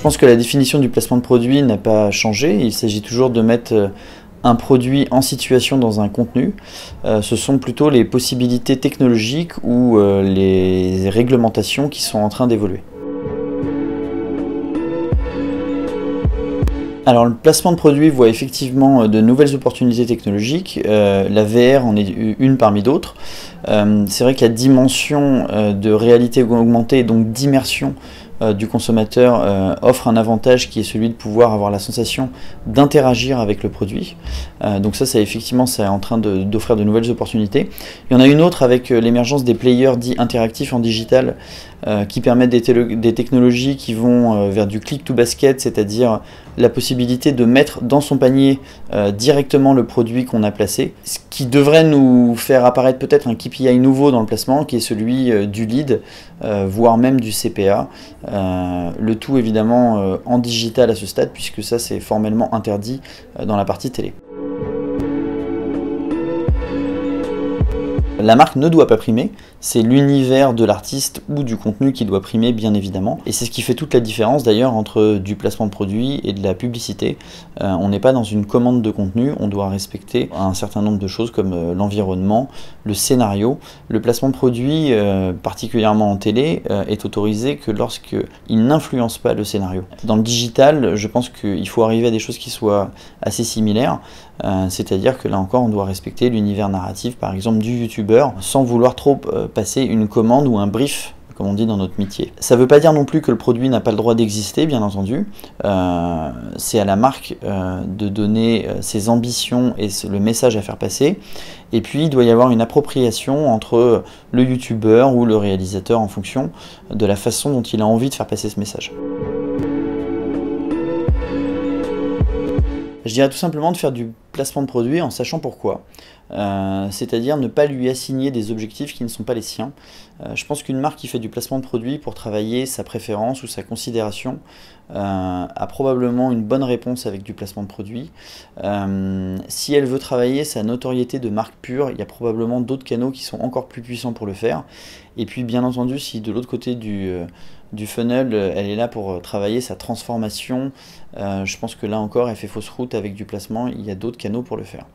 pense que la définition du placement de produit n'a pas changé. Il s'agit toujours de mettre un produit en situation dans un contenu. Ce sont plutôt les possibilités technologiques ou les réglementations qui sont en train d'évoluer. Alors le placement de produit voit effectivement de nouvelles opportunités technologiques, la VR en est une parmi d'autres. C'est vrai que la dimension de réalité augmentée et donc d'immersion du consommateur offre un avantage qui est celui de pouvoir avoir la sensation d'interagir avec le produit. Donc ça effectivement c'est en train d'offrir de nouvelles opportunités. Il y en a une autre avec l'émergence des players dits interactifs en digital qui permettent des technologies qui vont vers du click to basket, c'est-à-dire la possibilité de mettre dans son panier directement le produit qu'on a placé, ce qui devrait nous faire apparaître peut-être un KPI nouveau dans le placement qui est celui du lead, voire même du CPA. Le tout évidemment en digital à ce stade puisque ça c'est formellement interdit dans la partie télé. La marque ne doit pas primer, c'est l'univers de l'artiste ou du contenu qui doit primer bien évidemment. Et c'est ce qui fait toute la différence d'ailleurs entre du placement de produit et de la publicité. On n'est pas dans une commande de contenu, on doit respecter un certain nombre de choses comme l'environnement, le scénario. Le placement de produit, particulièrement en télé, est autorisé que lorsqu'il n'influence pas le scénario. Dans le digital, je pense qu'il faut arriver à des choses qui soient assez similaires, c'est-à-dire que là encore on doit respecter l'univers narratif par exemple du youtubeur sans vouloir trop passer une commande ou un brief comme on dit dans notre métier. Ça ne veut pas dire non plus que le produit n'a pas le droit d'exister, bien entendu. C'est à la marque de donner ses ambitions et le message à faire passer. Et puis il doit y avoir une appropriation entre le youtubeur ou le réalisateur en fonction de la façon dont il a envie de faire passer ce message. Je dirais tout simplement de faire du placement de produit en sachant pourquoi, c'est-à-dire ne pas lui assigner des objectifs qui ne sont pas les siens. Je pense qu'une marque qui fait du placement de produit pour travailler sa préférence ou sa considération a probablement une bonne réponse avec du placement de produit. Si elle veut travailler sa notoriété de marque pure, il y a probablement d'autres canaux qui sont encore plus puissants pour le faire. Et puis bien entendu, si de l'autre côté du funnel, elle est là pour travailler sa transformation, je pense que là encore elle fait fausse route avec du placement, il y a d'autres canaux pour le faire.